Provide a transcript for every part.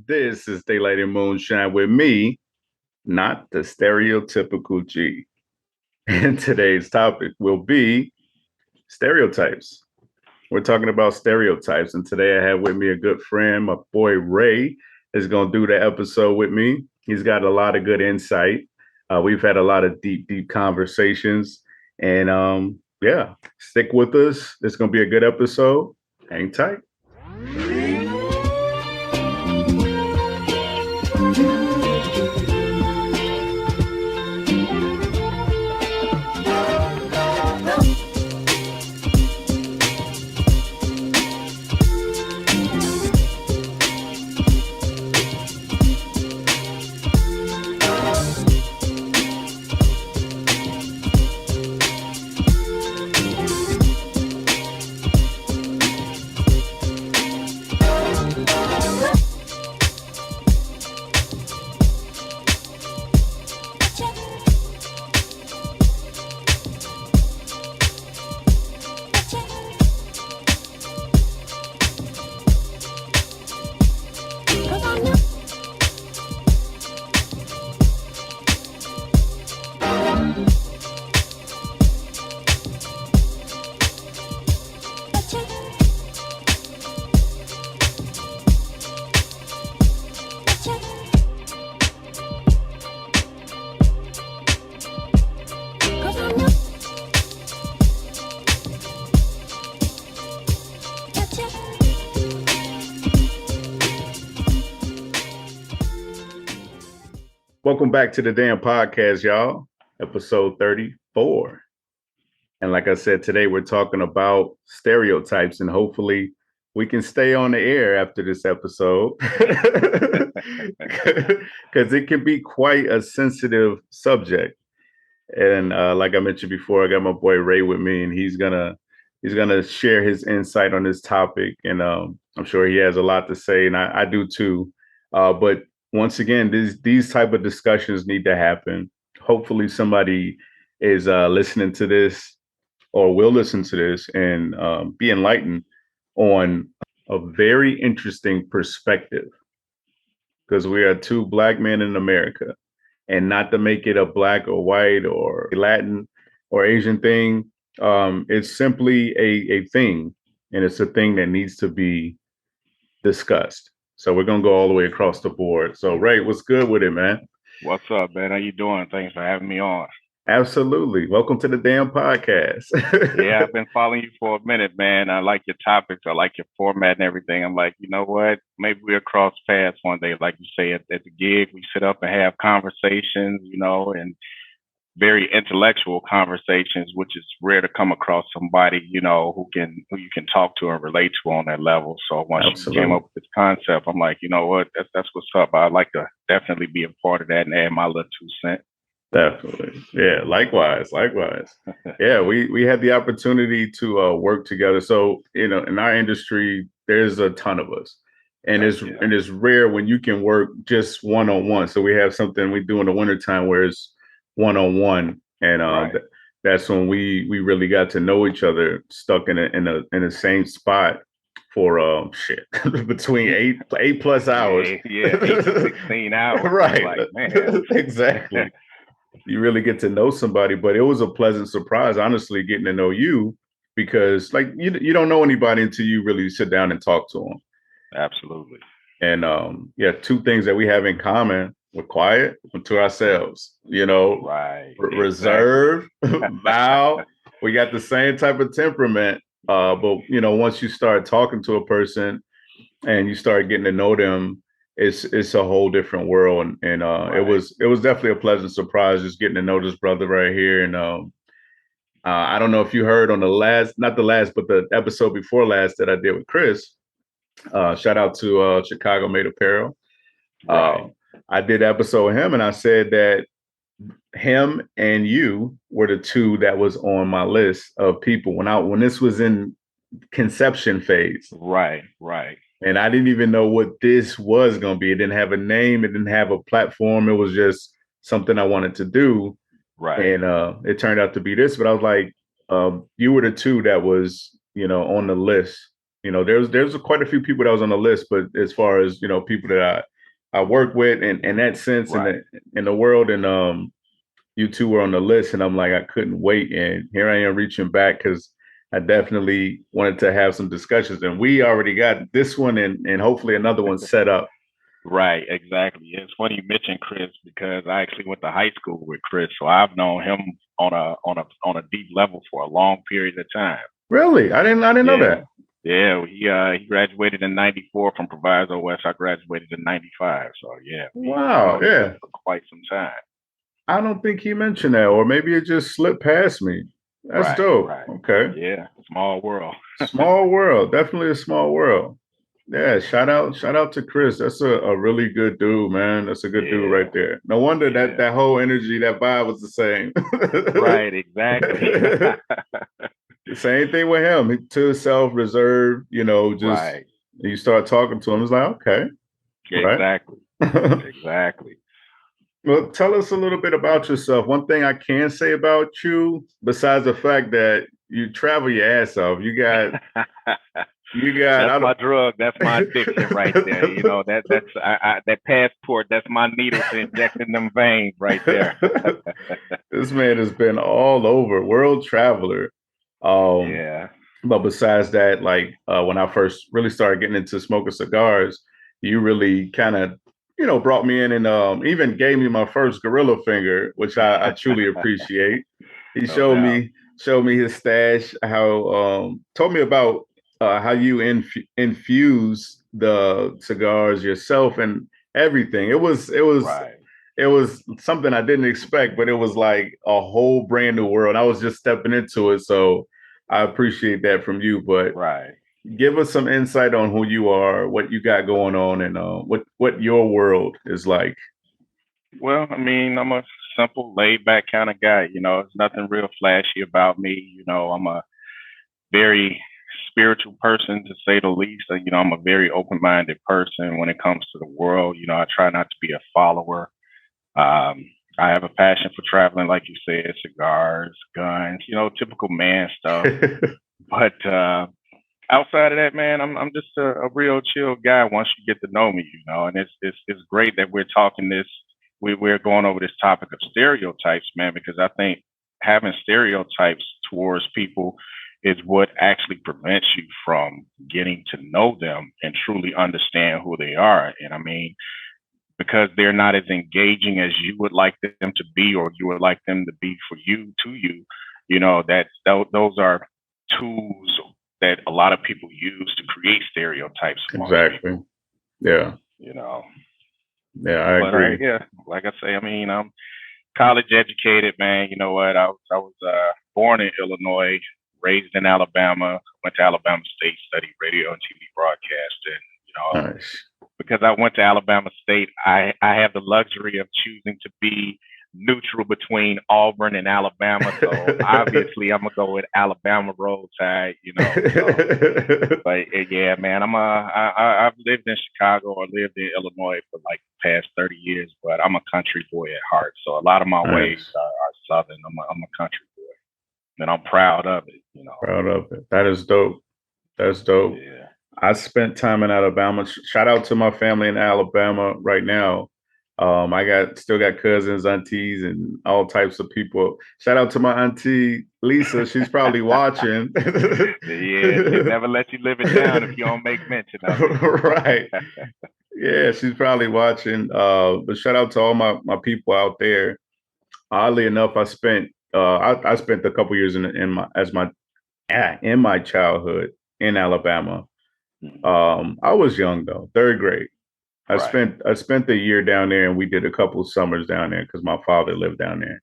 This is Daylight and Moonshine with me, not the stereotypical G. And today's topic will be stereotypes. We're talking about stereotypes. And today I have with me a good friend, my boy Ray is going to do the episode with me. He's got a lot of good insight. We've had a lot of deep conversations. And yeah, stick with us. It's going to be a good episode. Hang tight. Welcome back to the D.A.M podcast, y'all. Episode 34. And like I said, today we're talking about stereotypes, and hopefully we can stay on the air after this episode because it can be quite a sensitive subject. And like I mentioned before, I got my boy Ray with me, and he's gonna share his insight on this topic. And I'm sure he has a lot to say, and I do too. But once again, these type of discussions need to happen. Hopefully somebody is listening to this or will listen to this and be enlightened on a very interesting perspective, because we are two Black men in America, and not to make it a Black or white or Latin or Asian thing. It's simply a thing, and it's a thing that needs to be discussed. So we're going to go all the way across the board. So Ray, what's good with it, man? What's up, man? How you doing? Thanks for having me on. Absolutely. Welcome to the D.A.M podcast. Yeah, I've been following you for a minute, man. I like your topics. I like your format and everything. I'm like, you know what? Maybe we'll cross paths one day. Like you say, at the gig, we sit up and have conversations, and very intellectual conversations, which is rare to come across somebody, who you can talk to and relate to on that level. So once you came up with this concept, I'm like, you know what, that's what's up. I'd like to definitely be a part of that and add my little 2 cents. Definitely. Yeah, likewise. Yeah, we had the opportunity to work together. So, in our industry, there's a ton of us. And it's rare when you can work just one-on-one. So we have something we do in the wintertime where it's one-on-one, and right. That's when we really got to know each other, stuck in the same spot for between eight plus hours. Yeah, 8 to 16 hours. Right. Like, man. Exactly. You really get to know somebody, but it was a pleasant surprise, honestly, getting to know you, because like you don't know anybody until you really sit down and talk to them. Absolutely. And two things that we have in common: we're quiet to ourselves, right. Reserve, bow. We got the same type of temperament. But once you start talking to a person and you start getting to know them, it's a whole different world. And right. It was definitely a pleasant surprise just getting to know this brother right here. And I don't know if you heard on not the last, but the episode before last that I did with Chris. Shout out to Chicago Made Apparel. Right. I did an episode with him, and I said that him and you were the two that was on my list of people when this was in conception phase. Right. And I didn't even know what this was going to be. It didn't have a name. It didn't have a platform. It was just something I wanted to do. Right. And it turned out to be this. But I was like, you were the two that was, on the list there's quite a few people that was on the list, but as far as people that I work with and in that sense Right. in the world, and you two were on the list, and I'm like, I couldn't wait, and here I am reaching back because I definitely wanted to have some discussions, and we already got this one and hopefully another one set up. Right, exactly. It's funny you mentioned Chris because I actually went to high school with Chris, so I've known him on a deep level for a long period of time. Really, I didn't know Yeah, that. yeah. He graduated in '94 from Proviso West. I graduated in '95. So yeah, I've Wow, known each other yeah. for quite some time. I don't think he mentioned that, or maybe it just slipped past me. That's Right, dope. right. Okay. Yeah, small world. Small world. Definitely a small world. Yeah, shout out to Chris. That's a really good dude, man. That's a good dude right Yeah, there. No wonder that yeah. that whole energy, that vibe was the same. Right, exactly. The same thing with him. He to himself, reserved, just Right, you start talking to him, it's like, okay, right. exactly, exactly. Well, tell us a little bit about yourself. One thing I can say about you, besides the fact that you travel your ass off, you got That's I my don't drug. That's my addiction right there. That passport. That's my needle to inject in them veins right there. this man has been all over, world traveler. Um, Yeah. but besides that, like when I first really started getting into smoking cigars, you really kind of, brought me in and even gave me my first gorilla finger, which I truly appreciate. He No doubt. showed me his stash, how told me about how you infuse the cigars yourself and everything. Right. It was something I didn't expect, but it was like a whole brand new world. I was just stepping into it, so I appreciate that from you. But Right. give us some insight on who you are, what you got going on, and what your world is like. Well, I mean, I'm a simple, laid back kind of guy. There's nothing real flashy about me. I'm a very spiritual person to say the least. I'm a very open minded person when it comes to the world. I try not to be a follower. Um, I have a passion for traveling, like you said, cigars, guns, typical man stuff. But outside of that, man, I'm just a real chill guy. Once you get to know me, and it's great that we're talking this. We're going over this topic of stereotypes, man, because I think having stereotypes towards people is what actually prevents you from getting to know them and truly understand who they are. And I mean, because they're not as engaging as you would like them to be or you would like them to be for you to you, those are tools that a lot of people use to create stereotypes amongst Exactly. people, Yeah. you know. Yeah, I But agree. yeah, like I say, I mean, I'm college educated, man. You know what? I was born in Illinois, raised in Alabama, went to Alabama State, studied radio and TV broadcasting. You know, Nice. because I went to Alabama State, I have the luxury of choosing to be neutral between Auburn and Alabama. So obviously, I'm gonna go with Alabama Roll Tide. So, but yeah, man, I've lived in Chicago or lived in Illinois for like the past 30 years, but I'm a country boy at heart. So a lot of my ways Nice. are southern. I'm a country boy, and I'm proud of it. Proud of it. That is dope. That's dope. Yeah. I spent time in Alabama. Shout out to my family in Alabama right now. I still got cousins, aunties, and all types of people. Shout out to my auntie Lisa. She's probably watching. Yeah, she'll never let you live it down if you don't make mention of it. Right. Yeah, she's probably watching. But shout out to all my people out there. Oddly enough, I spent a couple years in my childhood in Alabama. Mhm. I was young though, third grade. Right, I spent the year down there, and we did a couple of summers down there because my father lived down there.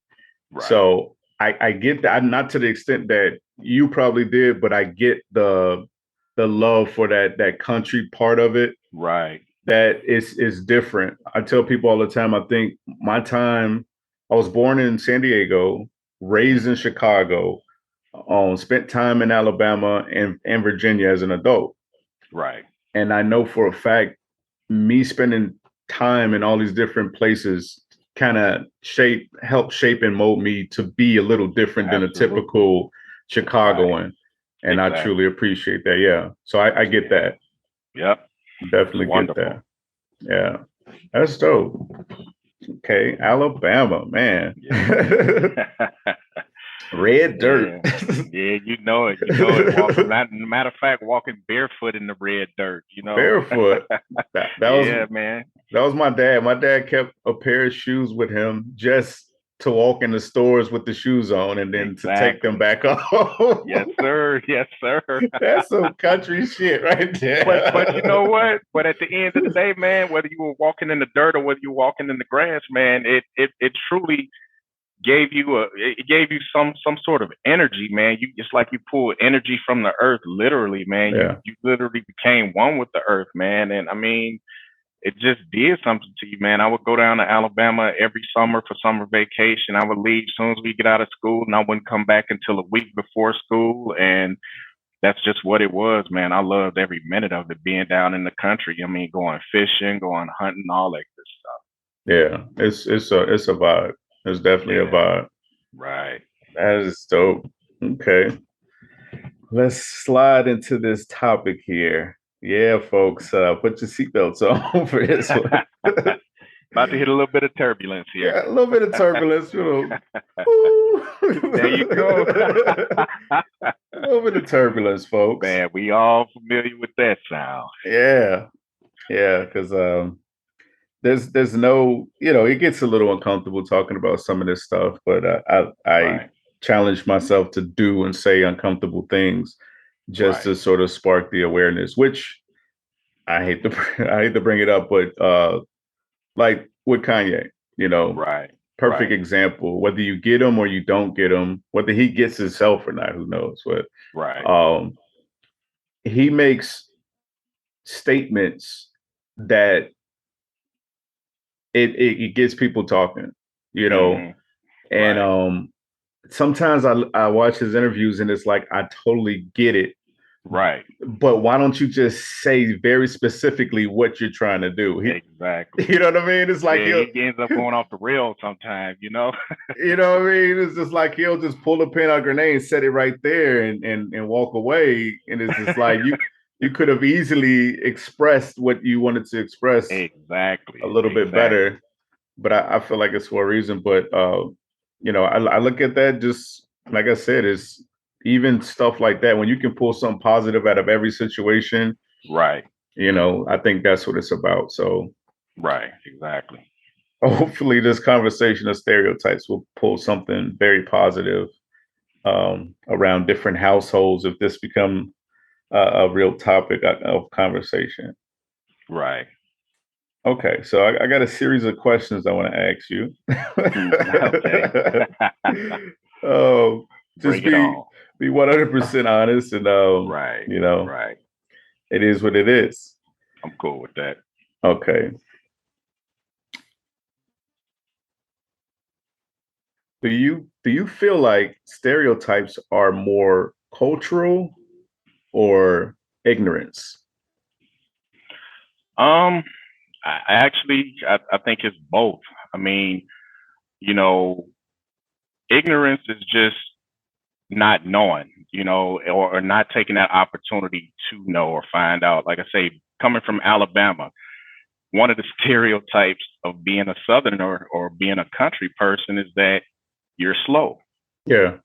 right, So I get that, not to the extent that you probably did, but I get the love for that country part of it. right. That is different. I tell people all the time. I think my time. I was born in San Diego, raised in Mhm. Chicago, spent time in Alabama and Virginia as an adult. Right, And I know for a fact, me spending time in all these different places kind of help shape and mold me to be a little different than a absolutely. typical Right, Chicagoan. And I Exactly. truly appreciate that. Yeah. So I get Yeah. that. Yep. It's Definitely get wonderful. that. Yeah. That's dope. Okay. Alabama, man. Yeah, man. Red dirt. Yeah. Yeah, you know it. You know it. Walking, matter of fact, walking barefoot in the red dirt, you know? Barefoot. That was Yeah, man. that was my dad. My dad kept a pair of shoes with him just to walk in the stores with the shoes on and then to take them Exactly. back off. Yes, sir. Yes, sir. That's some country shit right But you know there. what? But at the end of the day, man, whether you were walking in the dirt or whether you were walking in the grass, man, it truly it gave you some sort of energy, man. You It's like you pulled energy from the earth, literally, man. Yeah. You literally became one with the earth, man. And I mean, it just did something to you, man. I would go down to Alabama every summer for summer vacation. I would leave as soon as we get out of school, and I wouldn't come back until a week before school. And that's just what it was, man. I loved every minute of it, being down in the country. I mean, going fishing, going hunting, all that good stuff. Yeah. It's a vibe. It's definitely a Yeah, vibe. right. That is dope. Okay. Let's slide into this topic here. Yeah, folks, put your seatbelts on for this one. About to hit a little bit of turbulence here. Yeah, a little bit of turbulence, Ooh. There you go. A little bit of turbulence, folks. Man, we all familiar with that sound. Yeah, yeah, because there's no, it gets a little uncomfortable talking about some of this stuff, but I Right, challenge myself to do and say uncomfortable things just right, to sort of spark the awareness, which I hate to I hate to bring it up, but like with Kanye, you know, right, perfect right, example. Whether you get him or you don't get him, whether he gets himself or not, who knows? But right. um, he makes statements that it gets people talking, you know. Hmm. And Right, sometimes I watch his interviews and it's like I totally get it, right. but why don't you just say very specifically what you're trying to do? Exactly. You know what I mean? It's like Yeah, he ends up going off the rails sometimes, you know? you know what I mean? It's just like he'll just pull a pin on a grenade, set it right there, and walk away. And it's just like you could have easily expressed what you wanted to express a Exactly, little bit exactly. better. But I feel like it's for a reason. But I look at that just like I said, is even stuff like that when you can pull something positive out of every situation. Right, I think that's what it's about. So right, exactly. hopefully, this conversation of stereotypes will pull something very positive around different households if this become a real topic of conversation. Right. Okay, so I got a series of questions I want to ask you. Okay. Oh, just Bring it on. be 100% honest, and Right, right. it is what it is. I'm cool with that. Okay, do you feel like stereotypes are more cultural or ignorance? Um, I think it's both. I mean, you know, ignorance is just not knowing, or not taking that opportunity to know or find out. Like I say, coming from Alabama, one of the stereotypes of being a Southerner or being a country person is that you're slow, Yeah,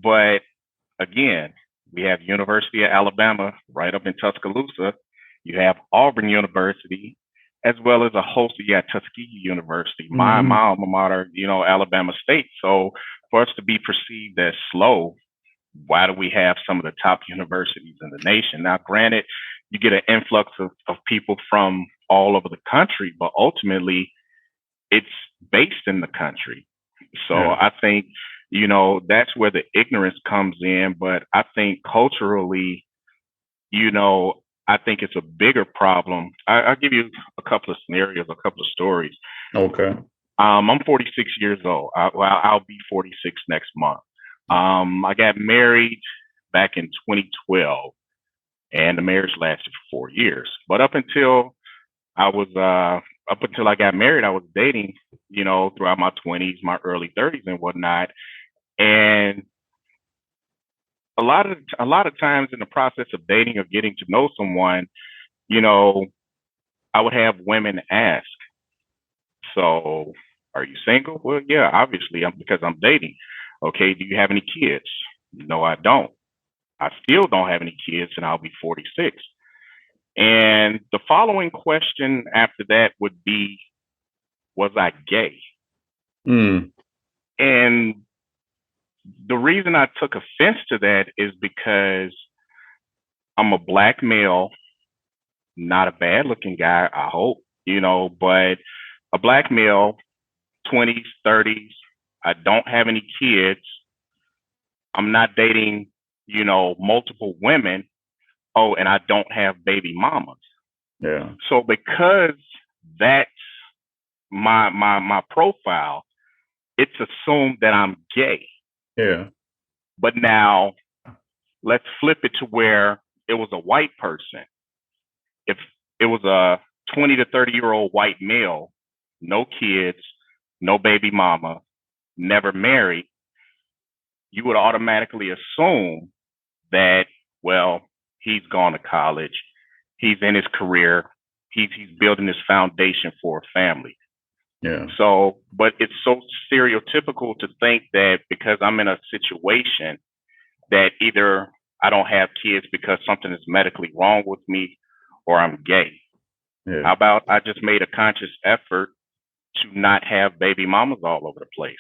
but again, we have University of Alabama right up in Tuscaloosa. You have Auburn University, as well as a host of Tuskegee University, my hmm alma mater, Alabama State. So for us to be perceived as slow, why do we have some of the top universities in the nation? Now, granted, you get an influx of people from all over the country, but ultimately it's based in the country. So yeah, I think, that's where the ignorance comes in. But I think culturally, I think it's a bigger problem. I'll give you a couple of scenarios, a couple of stories. okay, I'm 46 years old. I'll be 46 next month. I got married back in 2012, and the marriage lasted for 4 years. But I was up until I got married, I was dating, throughout my 20s, my early 30s, and whatnot. And a lot of times in the process of dating or getting to know someone, you know, I would have women ask, "So, are you single?" Well, yeah, obviously, because I'm dating. Okay, do you have any kids? No, I don't. I still don't have any kids, and I'll be 46. And the following question after that would be, was I gay? Mm, And the reason I took offense to that is because I'm a black male, not a bad looking guy, I hope, but a black male, 20s, 30s. I don't have any kids. I'm not dating, multiple women. Oh, and I don't have baby mamas. yeah. So because that's my profile, it's assumed that I'm gay. Yeah. But now let's flip it to where it was a white person. If it was a 20 to 30-year-old white male, no kids, no baby mama, never married, you would automatically assume that, well, he's gone to college, he's in his career, he's building his foundation for a family. Yeah. So, but it's so stereotypical to think that because I'm in a situation that either I don't have kids because something is medically wrong with me or I'm gay. Yeah. How about I just made a conscious effort to not have baby mamas all over the place?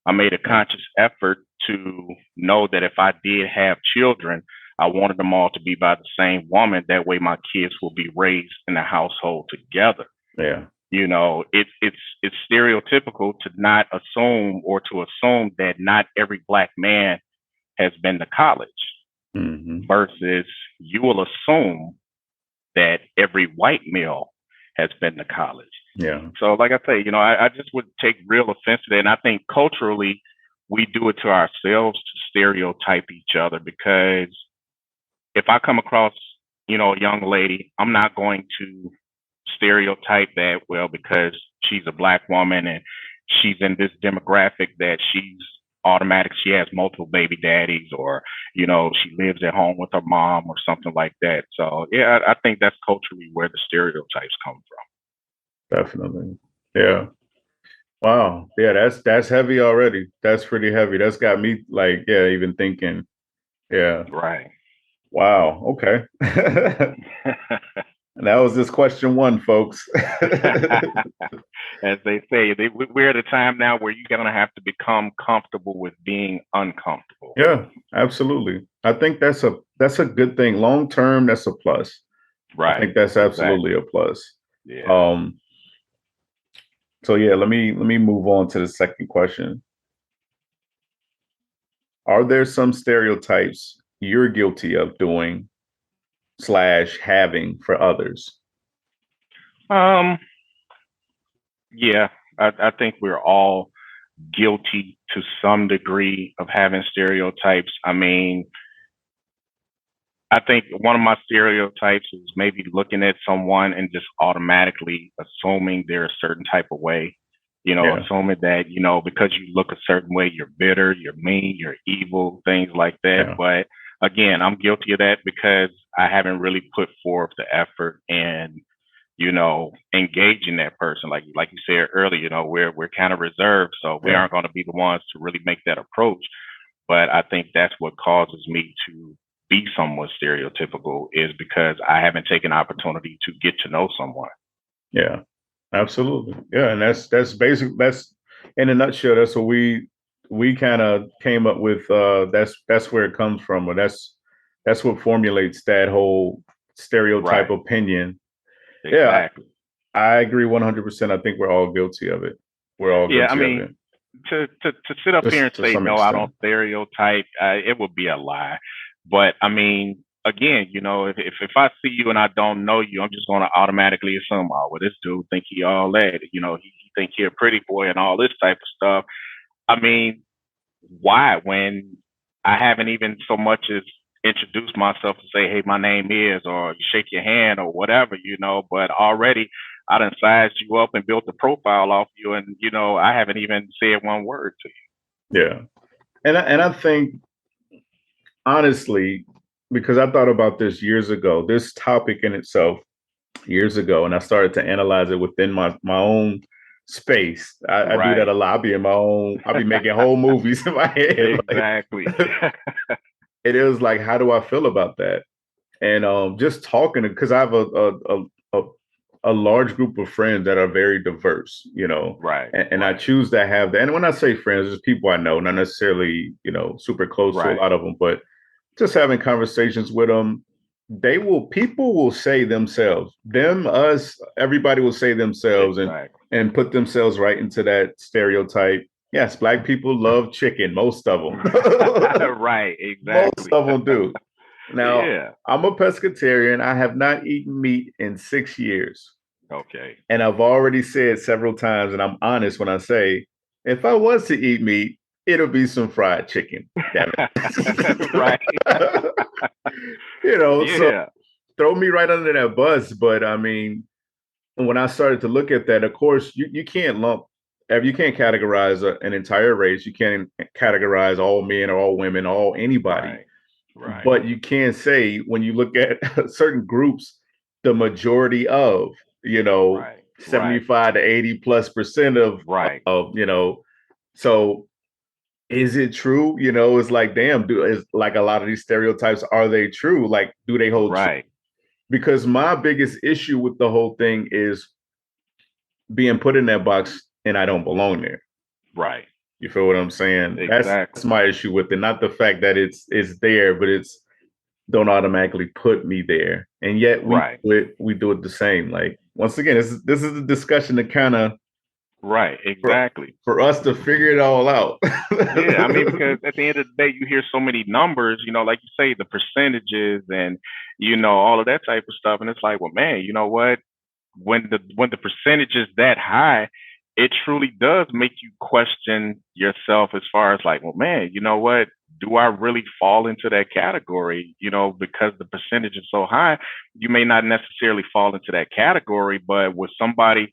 I made a conscious effort to know that if I did have children, I wanted them all to be by the same woman. That way my kids will be raised in a household together. Yeah. It's stereotypical to not assume or to assume that not every black man has been to college Mm-hmm. versus you will assume that every white male has been to college. Yeah. So, like I say, I just would take real offense to that. And I think culturally, we do it to ourselves to stereotype each other because if I come across, a young lady, I'm not going to stereotype that, well, because she's a black woman and she's in this demographic that she has multiple baby daddies or, she lives at home with her mom or something like that. So, yeah, I think that's culturally where the stereotypes come Definitely. Yeah. Wow. Yeah, that's heavy already. That's pretty heavy. That's got me like, yeah, even thinking. Yeah. from. Right. Wow. Okay. And that was just question one, folks. As they say, we're at a time now where you're gonna have to become comfortable with being uncomfortable. Yeah, absolutely. I think that's a good thing. Long term, that's a plus. I Right. think that's absolutely Exactly. a plus. Yeah. Um, so yeah, let me move on to the second question. Are there some stereotypes you're guilty of doing slash having for others? Um. Yeah. I think we're all guilty to some degree of having stereotypes. I mean, I think one of my stereotypes is maybe looking at someone and just automatically assuming they're a certain type of way. Yeah, Assuming that, because you look a certain way, you're bitter, you're mean, you're evil, things like that. yeah, But again, I'm guilty of that because I haven't really put forth the effort and, engaging that person. Like you said earlier, we're kind of reserved, so we yeah, aren't going to be the ones to really make that approach. But I think that's what causes me to be somewhat stereotypical is because I haven't taken opportunity to get to know someone. yeah. Absolutely. Yeah, and that's basic. That's in a nutshell. That's what we kind of came up with. That's where it comes from, or that's what formulates that whole stereotype Right. opinion. Yeah, Exactly. I agree 100%. I think we're all guilty of it. We're all Yeah. I guilty of mean, it, to sit up here just and to say some no, I don't extent. stereotype, it would be a lie. But I mean, again, if I see you and I don't know you, I'm just going to automatically assume, oh, well, this dude think he all that. He think he a pretty boy and all this type of stuff. I mean, why when I haven't even so much as introduced myself to say, hey, my name is, or shake your hand or whatever, but already I done sized you up and built a profile off you and, I haven't even said one word to Yeah, and I think honestly, because I thought about this years ago, this topic in itself years ago, and I started to analyze it within my own space. I do that Right. a lot. I'll be making whole movies in my head. Exactly. Like, it is like, how do I feel about that? And just talking, because I have a a large group of friends that are very diverse, Right. and I Right. choose to have that. And when I say friends, it's people I know, not necessarily, super close to a Right. lot of them, but just having conversations with them. People will say themselves, them, us, everybody will say themselves Exactly. and put themselves right into that stereotype. Yes, black people love chicken, most of them. Right. Most Exactly. of them do. Now, Yeah. I'm a pescatarian. I have not eaten meat in 6 years. Okay. And I've already said several times, and I'm honest when I say, if I was to eat meat, it'll be some fried chicken. Damn Right. it. So Yeah. throw me right under that bus. But I mean, when I started to look at that, of course, you can't you can't categorize an entire race. You can't categorize all men or all women, all anybody. Right. Right. But you can say when you look at certain groups, the majority of, Right. Right. 75 to 80+% Right. so is it true? It's like, damn, is like a lot of these stereotypes, are they true? Like, do they hold true? Right. Because my biggest issue with the whole thing is being put in that box and I don't belong there. Right. You feel what I'm saying? That's Exactly. my issue with it. Not the fact that it's there, but it's don't automatically put me there. And yet Right. we do it the same. Like, once again, this is a discussion to kind of Right. for, Exactly. for us to figure it all out. Yeah, I mean, because at the end of the day, you hear so many numbers, like you say, the percentages and all of that type of stuff, and it's like, well, man, you know what? When the percentage is that high, it truly does make you question yourself as far as like, well, man, you know what? Do I really fall into that category? Because the percentage is so high, you may not necessarily fall into that category, but with somebody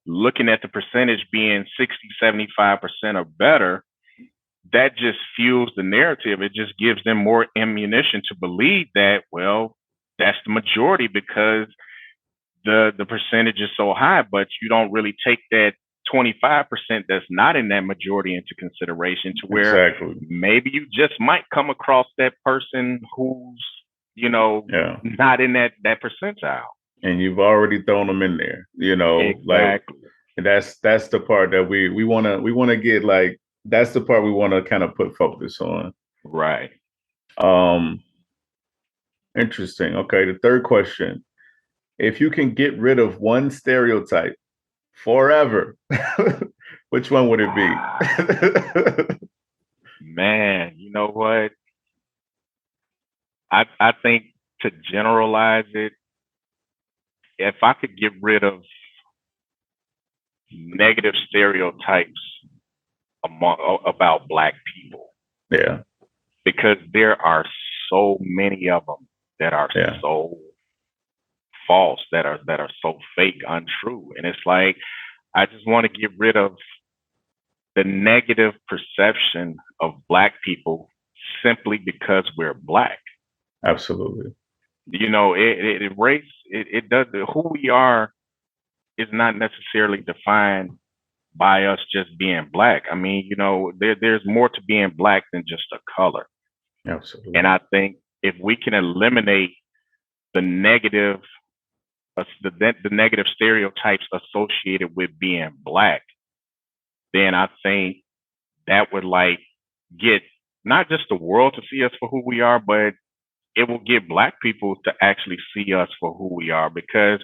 looking at the percentage being 60, 75% or better, that just fuels the narrative. It just gives them more ammunition to believe that, well, that's the majority because the percentage is so high, but you don't really take that 25% that's not in that majority into consideration to where Exactly. maybe you just might come across that person who's, Yeah. not in that percentile. And you've already thrown them in there, like, Exactly. that's the part that we want to get, like, that's the part we want to kind of put focus on. Right. Um, Interesting. Okay, the third question. If you can get rid of one stereotype forever, which one would it be? Man, you know what? I think to generalize it, if I could get rid of negative stereotypes about Black people, Yeah, because there are so many of them that are yeah, so false, that are so fake, untrue, and it's like I just want to get rid of the negative perception of Black people simply because we're Black. absolutely. It does, who we are is not necessarily defined by us just being Black. I mean, there's more to being Black than just a color. And Absolutely. I think if we can eliminate the negative, the negative stereotypes associated with being Black, then I think that would like get not just the world to see us for who we are, but it will get Black people to actually see us for who we are, because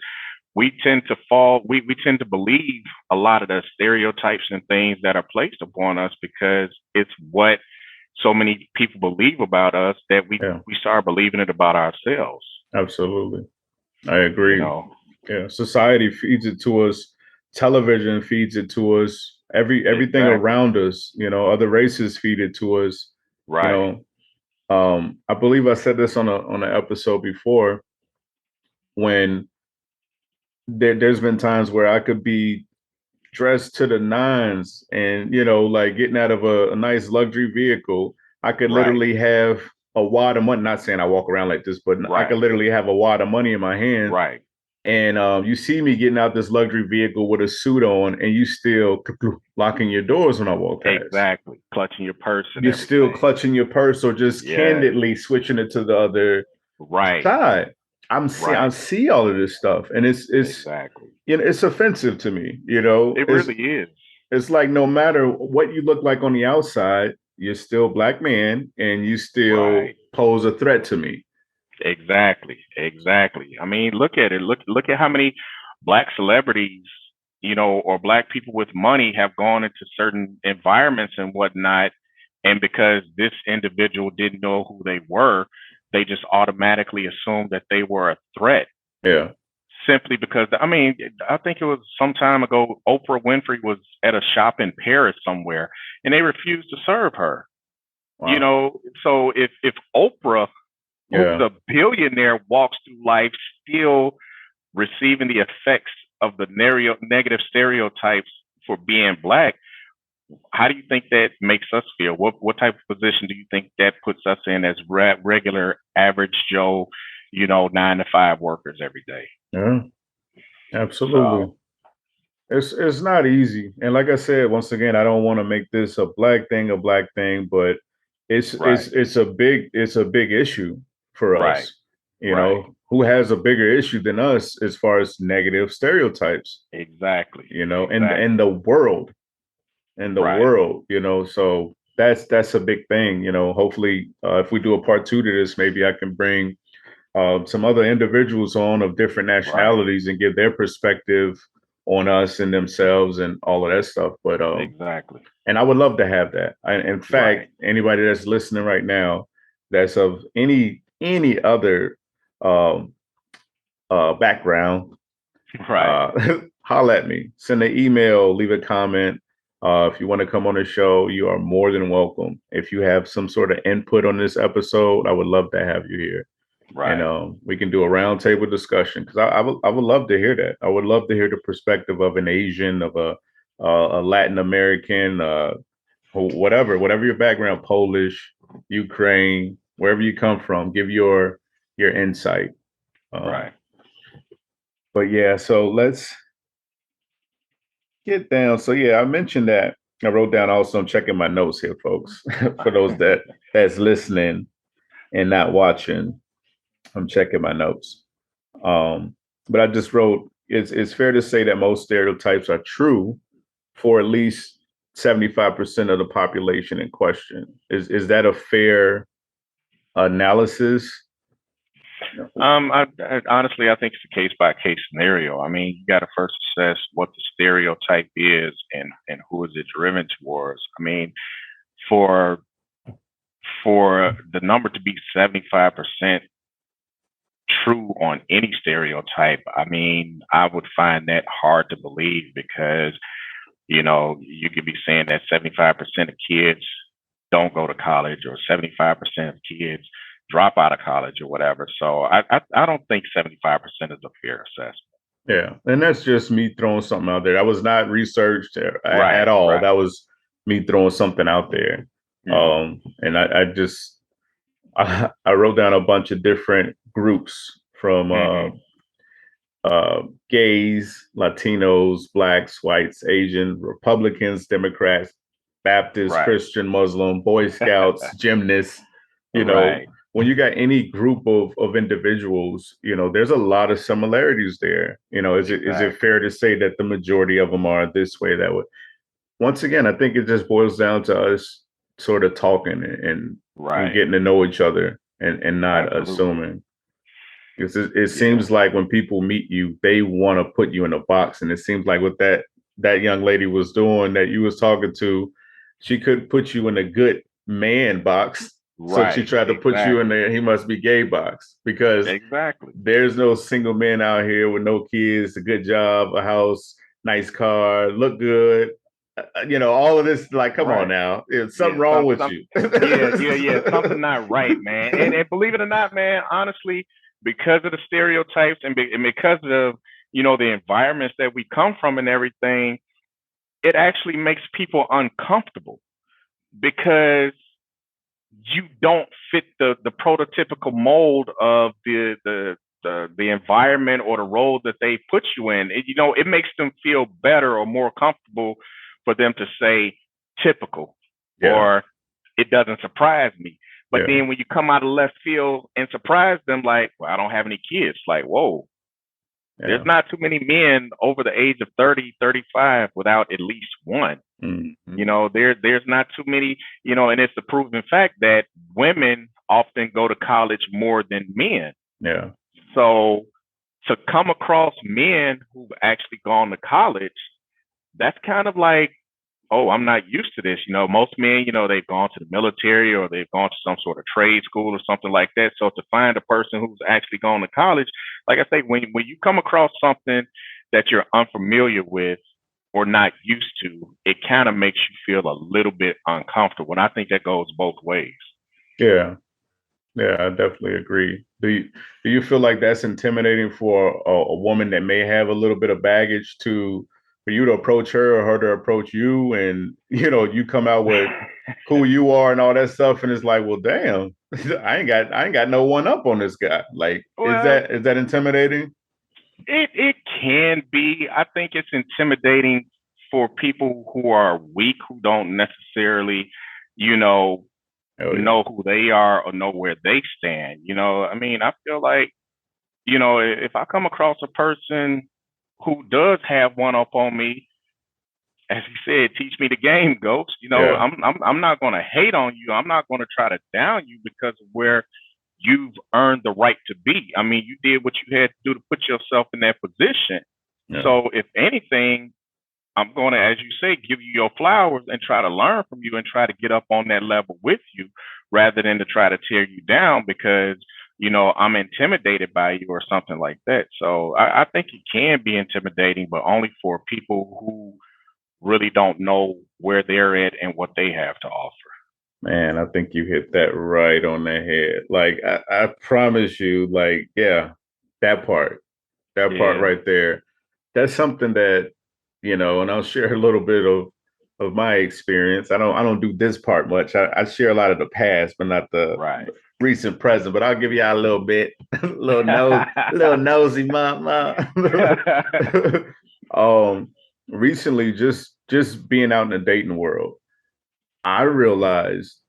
we tend to believe a lot of the stereotypes and things that are placed upon us because it's what so many people believe about us that Yeah, we start believing it about ourselves, absolutely. I you agree. know. Yeah, society feeds it to us. Television feeds it to us. Everything Exactly. around us. Other races feed it to us. You Right. know, I believe I said this on an episode before, when there's been times where I could be dressed to the nines and, like, getting out of a nice luxury vehicle. I could Right. literally have a wad of money. Not saying I walk around like this, but I could Right. literally have a wad of money in my hand, Right. and you see me getting out this luxury vehicle with a suit on, and you still locking your doors when I walk past. Exactly. Clutching your purse and You're still everything. clutching your purse or just Yes. candidly switching it to the other Right. side. I Right. see all of this stuff, and it's Exactly. you know it's offensive to me. You know, It really is. it's like no matter what you look like on the outside, you're still a black man, and you still Right. pose a threat to me. Exactly. Exactly. I mean, look at it. Look at how many black celebrities, or black people with money have gone into certain environments and whatnot. And because this individual didn't know who they were, they just automatically assumed that they were a threat Yeah. simply because, I mean, I think it was some time ago, Oprah Winfrey was at a shop in Paris somewhere and they refused to serve her. Wow. So if Oprah, who's Yeah. a billionaire, walks through life still receiving the effects of the negative stereotypes for being black, how do you think that makes us feel? What type of position do you think that puts us in as regular average Joe, 9 to 5 workers every day? Yeah. Absolutely. So It's not easy. And like I said, once again, I don't want to make this a black thing, but right, it's a big issue for right, us. You right, know, who has a bigger issue than us as far as negative stereotypes, exactly, you know, and exactly, the world, right, you know, so that's a big thing, you know. Hopefully, if we do a part two to this, maybe I can bring some other individuals on of different right, nationalities and give their perspective on us and themselves and all of that stuff. But exactly, and I would love to have that. In fact, right, anybody that's listening right now, that's of any other um, background, right, uh, holla at me. Send an email, leave a comment. If you want to come on the show, you are more than welcome. If you have some sort of input on this episode, I would love to have you here, and right, we can do a roundtable discussion because I would love to hear that. I would love to hear the perspective of an Asian, of a Latin American, whatever your background, Polish, Ukraine, wherever you come from, give your insight. Um, right. but yeah, so let's get down. So yeah, I mentioned that. I wrote down also. I'm checking my notes here, folks. For those that's listening and not watching, I'm checking my notes. Um, but I just wrote it's fair to say that most stereotypes are true for at least 75% of the population in question. Is that a fair analysis? I honestly, I think it's a case by case scenario. I mean, you got to first assess what the stereotype is and who is it driven towards. I mean, for the number to be 75% true on any stereotype, I mean, I would find that hard to believe because, you could be saying that 75% of kids don't go to college or 75% of kids drop out of college or whatever. So I don't think 75% is a fair assessment. Yeah, and that's just me throwing something out there. That was not researched at Right, all. That right. was me throwing something out there. Hmm. And I just I wrote down a bunch of different groups from Hmm. gays, Latinos, blacks, whites, Asian, Republicans, Democrats, Baptists, Right. Christian, Muslim, Boy Scouts, gymnasts. You know, Right. when you got any group of individuals, you know, there's a lot of similarities there. You know, is it Exactly. fair to say that the majority of them are this way, that way? Once again, I think it just boils down to us sort of talking and Right. getting to know each other and not Absolutely. assuming. Because it Yeah. seems like when people meet you, they want to put you in a box, and it seems like what that young lady was doing that you was talking to, she could put you in a good man box, so she Right. tried to put you in Exactly. the he must be gay box because Exactly. there's no single man out here with no kids, a good job, a house, nice car, look good. You know, all of this. Like, come on Right. now, there's something Yeah. wrong with Some. you. Yeah. Yeah. Yeah. Something not right, man. And believe it or not, man. Honestly, because of the stereotypes and because of the environments that we come from and everything, it actually makes people uncomfortable because you don't fit the prototypical mold of the environment or the role that they put you in. It makes them feel better or more comfortable for them to say typical, Yeah. or it doesn't surprise me. But Yeah. then when you come out of left field and surprise them, like, well, I don't have any kids. Like, whoa, there's Yeah. not too many men over the age of 30, 35 without at least one. Mm-hmm. There's not too many, and it's a proven fact that women often go to college more than men. Yeah. So to come across men who've actually gone to college, that's kind of like, oh, I'm not used to this. Most men, they've gone to the military or they've gone to some sort of trade school or something like that. So to find a person who's actually gone to college, like I say, when you come across something that you're unfamiliar with or not used to, it kind of makes you feel a little bit uncomfortable. And I think that goes both ways. Yeah. Yeah, I definitely agree. Do you feel like that's intimidating for a woman that may have a little bit of baggage for you to approach her or her to approach you, and you come out with who you are and all that stuff, and it's like, well, damn, I ain't got no one up on this guy. Like, is Well, that intimidating? it can be. I think it's intimidating for people who are weak, who don't necessarily, you Oh yeah, know who they are or know where they stand. I mean, I feel like, if I come across a person who does have one up on me, as he said, teach me the game, Ghost. yeah, I'm not going to hate on you. I'm not going to try to down you because of where you've earned the right to be. I mean, you did what you had to do to put yourself in that position. yeah. So if anything, I'm going to, as you say, give you your flowers and try to learn from you and try to get up on that level with you rather than to try to tear you down because, I'm intimidated by you or something like that. So I think it can be intimidating, but only for people who really don't know where they're at and what they have to offer. Man, I think you hit that right on the head. Like I promise you, like, yeah, that part. That part Yeah. right there. That's something that, and I'll share a little bit of my experience. I don't do this part much. I share a lot of the past, but not the Right. recent present. But I'll give y'all a little bit, little nosy mama. um Recently, just being out in the dating world, I realized,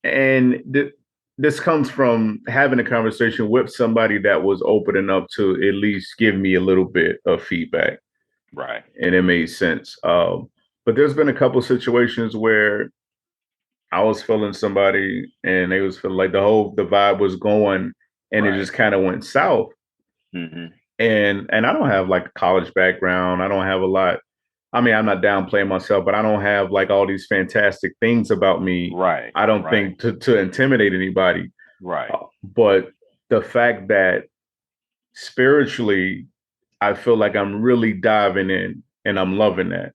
and this comes from having a conversation with somebody that was open enough to at least give me a little bit of feedback, Right. and it made sense. But there's been a couple situations where I was feeling somebody, and they was feeling like the vibe was going, and it Right. just kind of went south. Hmm. And I don't have like a college background. I don't have a lot. I mean, I'm not downplaying myself, but I don't have like all these fantastic things about me. Right. I don't Right. think to intimidate anybody. Right. But the fact that spiritually, I feel like I'm really diving in and I'm loving that.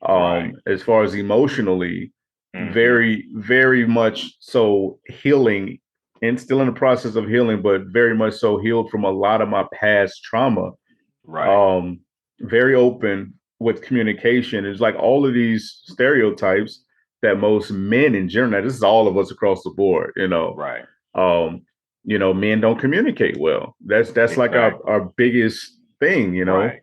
Right. As far as emotionally, Hmm. very, very much so healing and still in the process of healing, but very much so healed from a lot of my past trauma. Right. Um, Very open with communication. It's like all of these stereotypes that most men in general, this is all of us across the board, Right. um, men don't communicate well. That's like Exactly. our biggest thing. Right.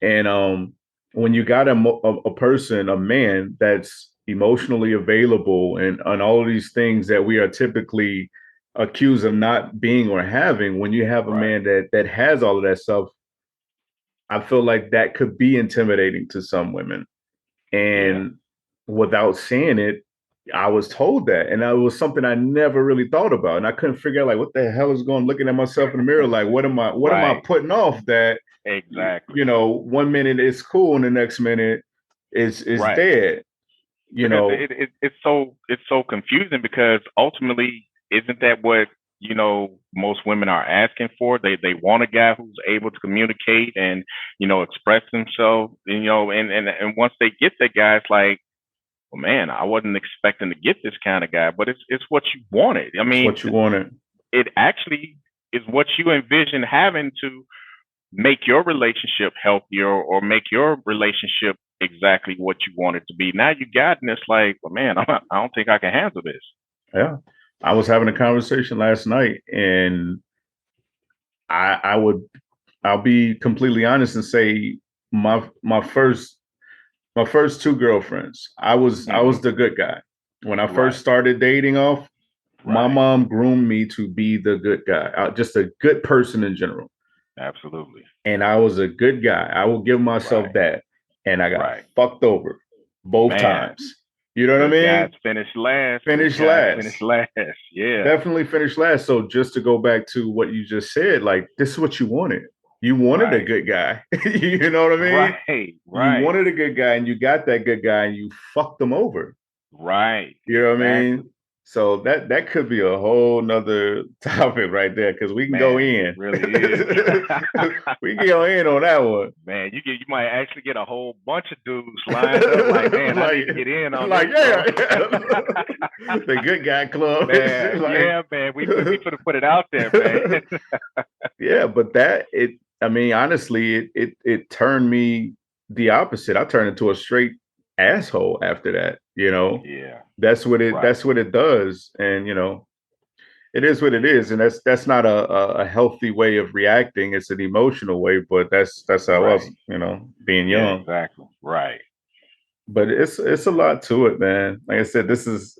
And when you got a person, a man that's emotionally available and all of these things that we are typically accused of not being or having, when you have a Right. man that has all of that stuff, I feel like that could be intimidating to some women. Yeah. And without saying it, I was told that. And that was something I never really thought about. And I couldn't figure out like what the hell is going looking at myself in the mirror. Like, what am I Right. putting off that, Exactly. 1 minute it's cool and the next minute is Right. dead, you Because know. it's so confusing because ultimately isn't that what most women are asking for? They want a guy who's able to communicate and express himself. And once they get that guy, it's like, well, man, I wasn't expecting to get this kind of guy, but it's what you wanted. I It's mean, what you wanted. it actually is what you envision having to make your relationship healthier or make your relationship exactly what you want it to be. Now you got, and it's like, well, man, I don't think I can handle this. Yeah. I was having a conversation last night, and I'll be completely honest and say my my first two girlfriends, I was the good guy. When I first Right. started dating off, my Right. mom groomed me to be the good guy, just a good person in general. Absolutely. And I was a good guy. I will give myself Right. that. And I got Right. fucked over both Man, times. You know what I good guys mean? finish last. Good Finish guys finish last. last. Yeah. Definitely finished last. So just to go back to what you just said, like this is what you wanted. You wanted a Right. good guy. You know what I mean? Right. You Right. wanted a good guy and you got that good guy and you fucked them over. Right. You know what I Exactly. mean? So that could be a whole nother topic right there because we can go Man, it in. really is. We can go in on that one. Man, you might actually get a whole bunch of dudes lined up like, man, I need to get in on like this, yeah, bro. yeah. The good guy club. Man, Like yeah, man. We finna put it out there, man. yeah, but that it I mean, honestly, it turned me the opposite. I turned into a straight asshole after that, you know. Yeah. That's Right. what it does. And you know, it is what it Yeah. is. And that's not a healthy way of reacting. It's an emotional way, but that's how I was, Right. you know, being Yeah, young. exactly. Right. But it's a lot to it, man. Like I said, this is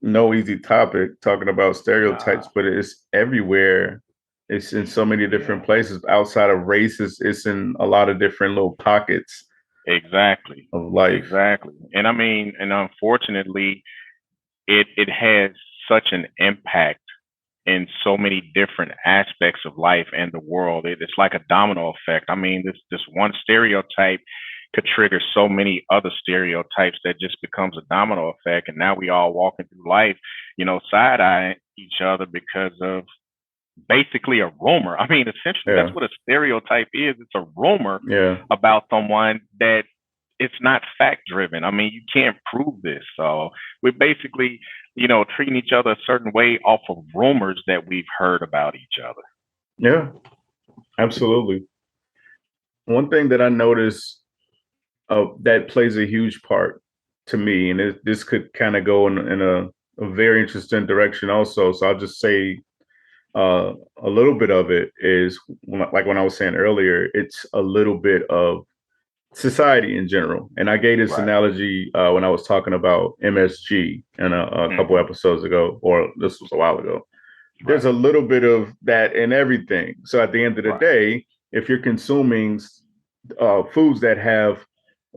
no easy topic talking about Nah. stereotypes, but it's everywhere. It's in so many different Yeah. places outside of races. It's in a lot of different little pockets Exactly. of life. Exactly. And I mean, and unfortunately, it has such an impact in so many different aspects of life and the world. It's like a domino effect. I mean, this one stereotype could trigger so many other stereotypes that just becomes a domino effect. And now we all walking through life, side eyeing each other because of basically a rumor. I mean, essentially, that's Yeah, what a stereotype is. It's a rumor yeah, about someone that it's not fact driven. I mean, you can't prove this. So we're basically, treating each other a certain way off of rumors that we've heard about each other. yeah. Absolutely. One thing that I noticed that plays a huge part to me, and this could kind of go in a very interesting direction also. So I'll just say a little bit of it is like when I was saying earlier, it's a little bit of society in general. And I gave this Right. analogy when I was talking about MSG in a couple Mm-hmm. episodes ago, or this was a while ago. There's Right. a little bit of that in everything. So at the end of the Right. day, if you're consuming foods that have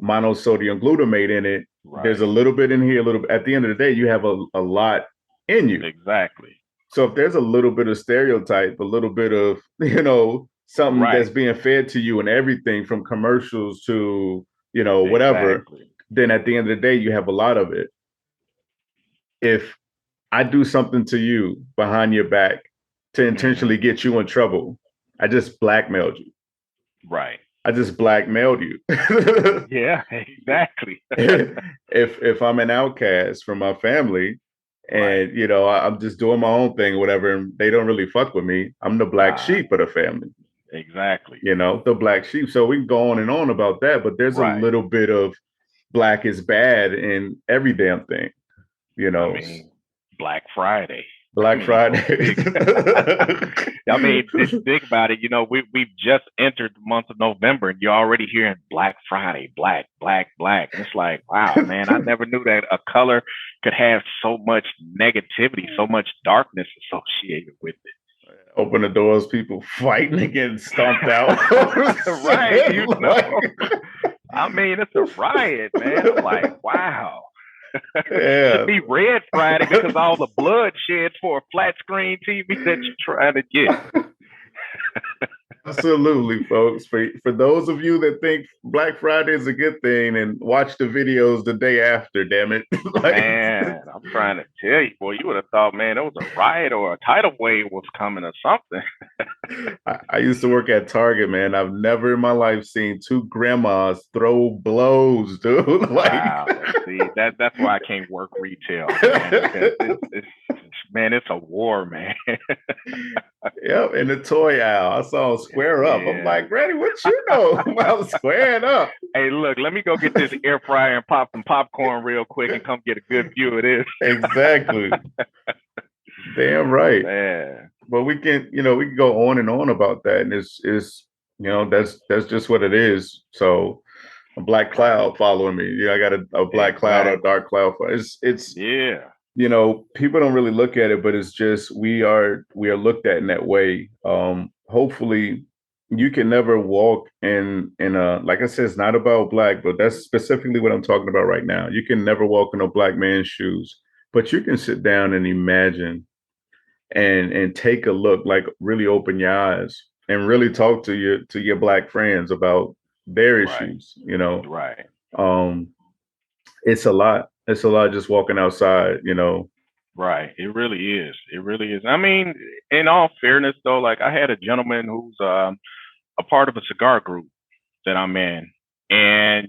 monosodium glutamate in it, there's Right. a little bit in here, a little bit. At the end of the day, you have a lot in you. Exactly. So if there's a little bit of stereotype, a little bit of, something Right. that's being fed to you and everything from commercials to, whatever, Exactly. then at the end of the day, you have a lot of it. If I do something to you behind your back to Mm-hmm. intentionally get you in trouble, I just blackmailed you. Right. I just blackmailed you. Yeah. Exactly. If I'm an outcast from my family Right. and I'm just doing my own thing or whatever and they don't really fuck with me, I'm the black Uh, sheep of the family, exactly. the black sheep. So we can go on and on about that, but there's a Right. little bit of black is bad in every damn thing, you I know. mean, Black Friday. I Black mean, go Friday. figure. I mean, think about it. We've just entered the month of November, and you're already hearing Black Friday, black, black, black, and it's like, wow, man, I never knew that a color could have so much negativity, so much darkness associated with Open the doors, people fighting and getting stomped out. it. Right? Like, I mean, it's a riot, man. I'm like, wow. Should yeah, be Red Friday because all the blood shed for a flat screen TV that you're trying to get. absolutely, folks. For those of you that think Black Friday is a good thing and watch the videos the day after, damn it. Like, Man, I'm trying to tell you, boy, you would have thought, man, there was a riot or a tidal wave was coming or something. I used to work at Target, man. I've never in my life seen two grandmas throw blows, dude. Like, Wow. See, that's why I can't work retail, man, because it's man, it's a war, man. Yep, and the toy owl. I saw him square up. I'm like, Granny, what you know about squaring up? Hey, look, let me go get this air fryer and pop some popcorn real quick and come get a good view of this. Exactly. Damn right. Man. But we can go on and on about that, and it's that's just what it is. So a black cloud following me. Yeah, I got a black cloud or a dark cloud. It's yeah. People don't really look at it, but it's just we are looked at in that way. Hopefully you can never walk in a, like I said, it's not about black, but that's specifically what I'm talking about right now. You can never walk in a black man's shoes, but you can sit down and imagine and take a look, like really open your eyes and really talk to your black friends about their issues, Right. It's a lot. It's a lot just walking outside, Right. It really is. It really is. I mean, in all fairness though, like I had a gentleman who's a part of a cigar group that I'm in. And,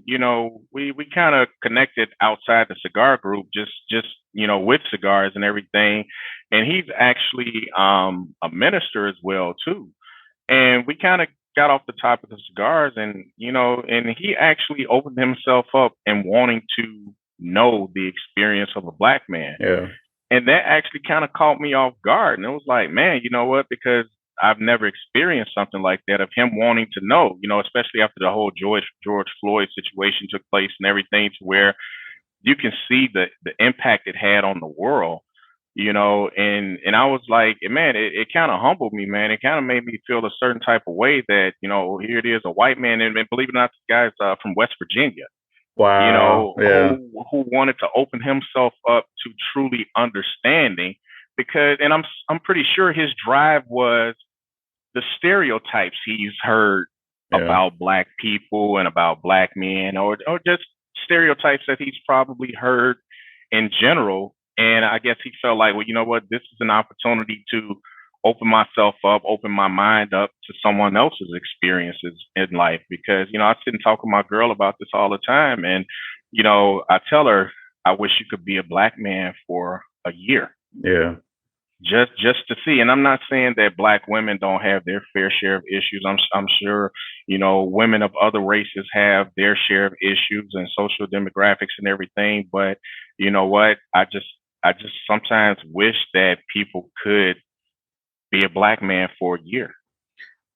we kind of connected outside the cigar group, just, with cigars and everything. And he's actually a minister as well, too. And we kind of got off the topic of cigars and, and he actually opened himself up and wanting to know the experience of a black man. Yeah. And that actually kind of caught me off guard. And it was like, man, you know what? Because I've never experienced something like that, of him wanting to know, especially after the whole George Floyd situation took place and everything, to where you can see the impact it had on the world, and I was like, man, it kind of humbled me, man. It kind of made me feel a certain type of way that, here it is, a white man, and believe it or not, this guy's from West Virginia. Wow. Yeah. Who wanted to open himself up to truly understanding, because, and I'm pretty sure his drive was the stereotypes he's heard about black people and about black men, or just stereotypes that he's probably heard in general. And I guess he felt like, well, you know what, this is an opportunity to open myself up, open my mind up to someone else's experiences in life. Because, I sit and talk with my girl about this all the time. And, I tell her, I wish you could be a black man for a year. Yeah. Just to see. And I'm not saying that black women don't have their fair share of issues. I'm sure, women of other races have their share of issues and social demographics and everything. But you know what? I just sometimes wish that people could be a black man for a year.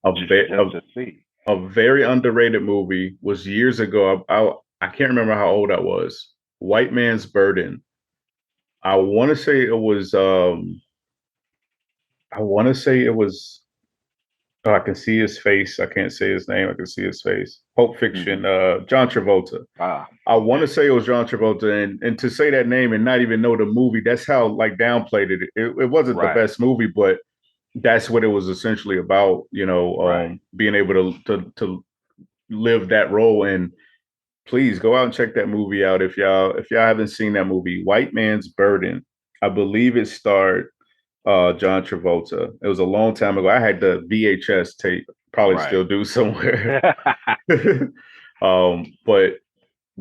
To see. A very underrated movie was years ago. I can't remember how old I was. White Man's Burden. I want to say it was oh, I can see his face. I can't say his name. I can see his face. Pulp Fiction, John Travolta. I want to say it was John Travolta, and to say that name and not even know the movie, that's how like downplayed it. It wasn't the best movie, but that's what it was essentially about, being able to live that role. And please go out and check that movie out if y'all haven't seen that movie, White Man's Burden. I believe it starred John Travolta. It was a long time ago. I had the VHS tape, probably still do somewhere. But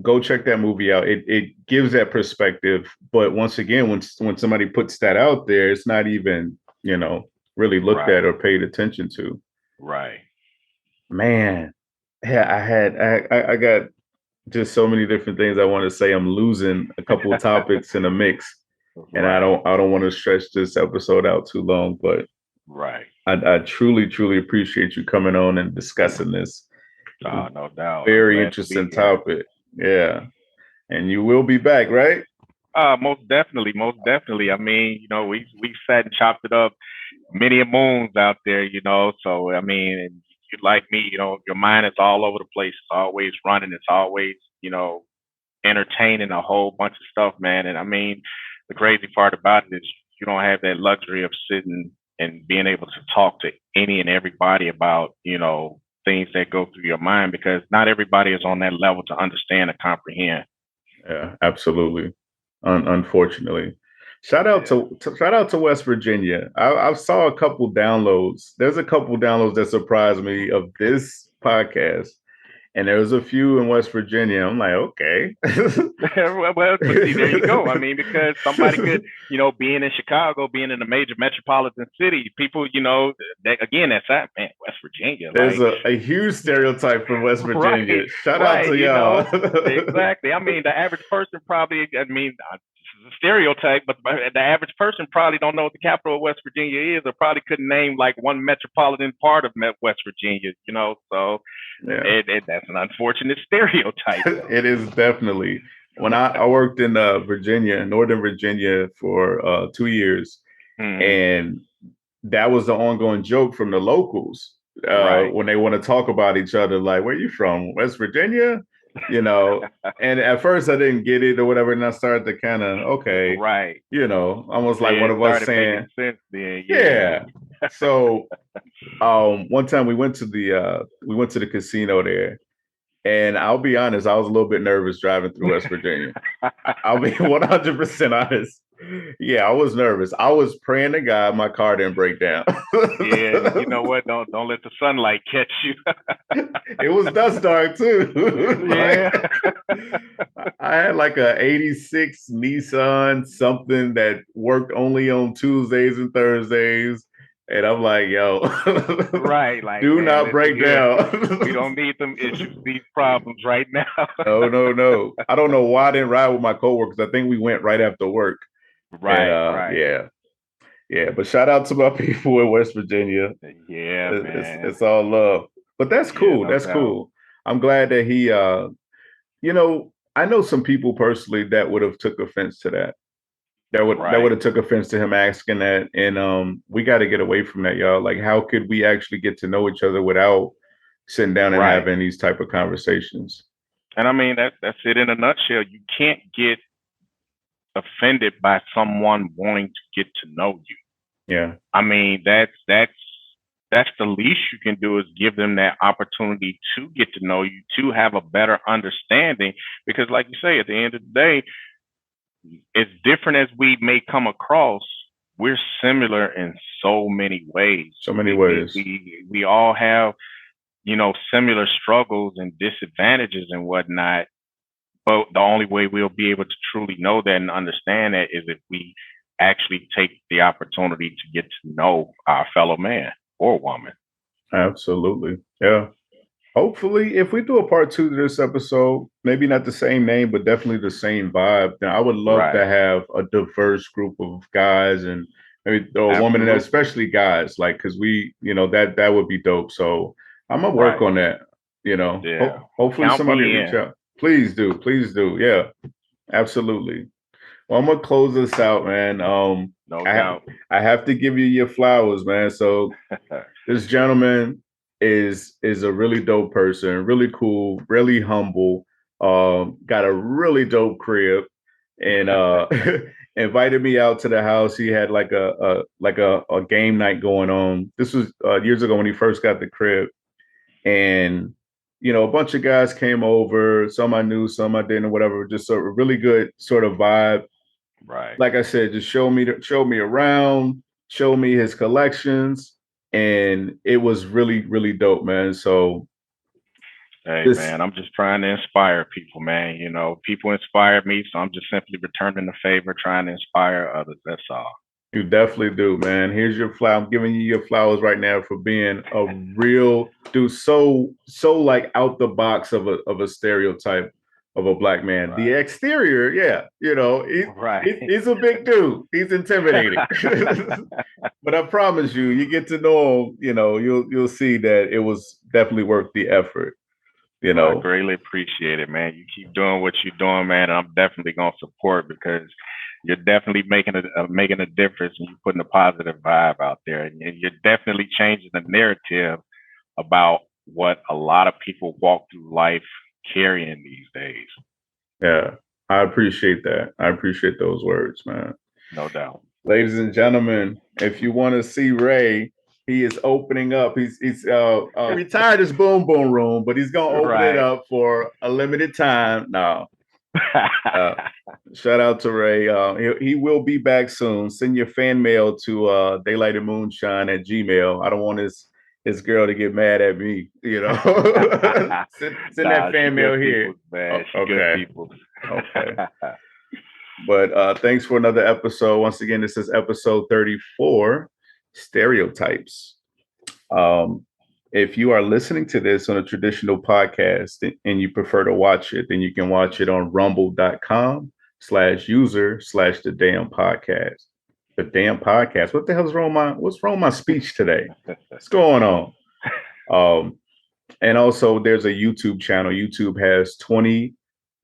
go check that movie out. It gives that perspective. But once again, when somebody puts that out there, it's not even, really looked at or paid attention to. Right. Man, yeah, I got just so many different things I want to say. I'm losing a couple of topics in a mix. And I don't want to stretch this episode out too long, but I truly, truly appreciate you coming on and discussing this. No doubt. Very interesting topic. Yeah. And you will be back, right? Most definitely. I mean, we sat and chopped it up many a moons out there, So I mean, and you like me, your mind is all over the place. It's always running. It's always, entertaining a whole bunch of stuff, man. And I mean, the crazy part about it is you don't have that luxury of sitting and being able to talk to any and everybody about, things that go through your mind, because not everybody is on that level to understand and comprehend. Yeah, absolutely. Unfortunately. Shout out to West Virginia. I saw a couple downloads. There's a couple downloads that surprised me of this podcast. And there was a few in West Virginia. I'm like, okay. Well, but see, there you go. I mean, because somebody could, being in Chicago, being in a major metropolitan city, people, again, that's that, man, West Virginia, There's like, a huge stereotype from West right, Virginia. Shout out right, to y'all. exactly. I mean, the average person probably, I mean, this is a stereotype, but the average person probably don't know what the capital of West Virginia is, or probably couldn't name like one metropolitan part of West Virginia, so Yeah. that's an unfortunate stereotype, though. It is definitely. When I worked in Virginia, Northern Virginia for 2 years, Mm-hmm. and that was the ongoing joke from the locals Right. when they want to talk about each other, like, where you from? West Virginia? You know, and at first I didn't get it or whatever, and I started to kind of, okay, Right. almost like Yeah, one it of us started making saying, sense then. Yeah. yeah. So one time we went to the casino there, and I'll be honest, I was a little bit nervous driving through West Virginia. I'll be 100% honest. Yeah, I was nervous. I was praying to God my car didn't break down. Yeah, and you know what? Don't let the sunlight catch you. It was dust dark too. Yeah. Like, I had like a 86 Nissan something that worked only on Tuesdays and Thursdays. And I'm like, yo, Right. Like, do man, not listen break here. We down. don't need them issues, these problems right now. No, no, no. I don't know why I didn't ride with my coworkers. I think we went right after work. And Right, right. yeah, yeah. But shout out to my people in West Virginia. Yeah, man. It's all love. But that's Yeah, cool. no That's doubt. cool. I'm glad that he I know some people personally that would have took offense to that. That would Right, have took offense to him asking that. And we got to get away from that, y'all. Like, how could we actually get to know each other without sitting down and right. having these type of conversations? And I mean that's it in a nutshell. You can't get offended by someone wanting to get to know you. Yeah. I mean, that's the least you can do is give them that opportunity to get to know you, to have a better understanding. Because, like you say, at the end of the day, as different as we may come across, we're similar in so many ways. So many We we ways. we we all have similar struggles and disadvantages and whatnot. But the only way we'll be able to truly know that and understand that is if we actually take the opportunity to get to know our fellow man or woman. Absolutely. Yeah. Hopefully, if we do a part two to this episode, maybe not the same name, but definitely the same vibe, then I would love to Right. have a diverse group of guys and maybe throw a woman in there, Absolutely. especially guys, like, because that would be dope. So I'm gonna work Right. on that. Yeah. Hopefully Count somebody me reach in. out. Please do. Yeah, absolutely. Well, I'm gonna close this out, man. No I doubt. I have to give you your flowers, man. So this gentleman is a really dope person, really cool, really humble. Got a really dope crib, and invited me out to the house. He had like a game night going on. This was years ago when he first got the crib, and a bunch of guys came over. Some I knew, some I didn't, or whatever. Just sort of really good sort of vibe. Right. Like I said, just show me around, show me his collections, and it was really really dope, man. So Hey this man, I'm just trying to inspire people, man. People inspired me, so I'm just simply returning the favor, trying to inspire others. That's all. you definitely do, man. Here's your flower. I'm giving you your flowers right now for being a real dude. So like out the box of a stereotype of a black man. The Right. exterior, yeah, Right. he's a big dude. He's intimidating. But I promise you, you get to know him, you'll see that it was definitely worth the effort, you Well, I know. greatly appreciate it, man. You keep doing what you're doing, man. And I'm definitely gonna support because you're definitely making a difference, and you're putting a positive vibe out there, and you're definitely changing the narrative about what a lot of people walk through life carrying these days. Yeah. I appreciate that. I appreciate those words, man. No doubt. Ladies and gentlemen, if you want to see Ray, he is opening up. He's retired his boom boom room, but he's gonna open it Right. up for a limited time. No, uh, shout out to Ray. He will be back soon. Send your fan mail to daylight and moonshine at Gmail. I don't want his girl to get mad at me, you know. Send that fan mail here. Man. She good Okay. people. Okay. But thanks for another episode. Once again, this is episode 34, Stereotypes. If you are listening to this on a traditional podcast and you prefer to watch it, then you can watch it on rumble.com/user/the D.A.M podcast. The D.A.M podcast. What the hell's wrong what's wrong with my speech today? What's going on? And also there's a YouTube channel. YouTube has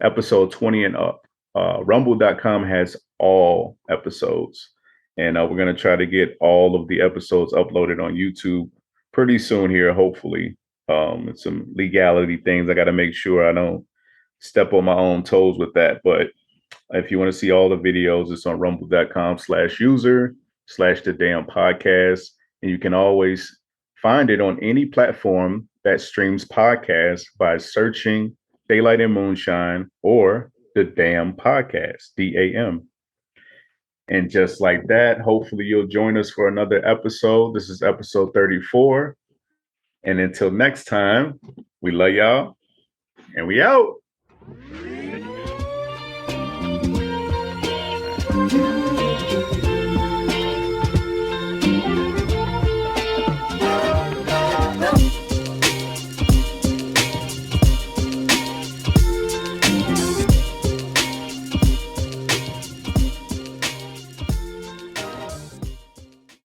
episode 20 and up. Rumble.com has all episodes. And we're going to try to get all of the episodes uploaded on YouTube pretty soon here, hopefully. It's some legality things. I got to make sure I don't step on my own toes with that. But if you want to see all the videos, it's on rumble.com/user/the D.A.M podcast. And you can always find it on any platform that streams podcasts by searching Daylight and Moonshine or the D.A.M podcast, D.A.M. And just like that, hopefully you'll join us for another episode. This is episode 34. And until next time, we love y'all and we out.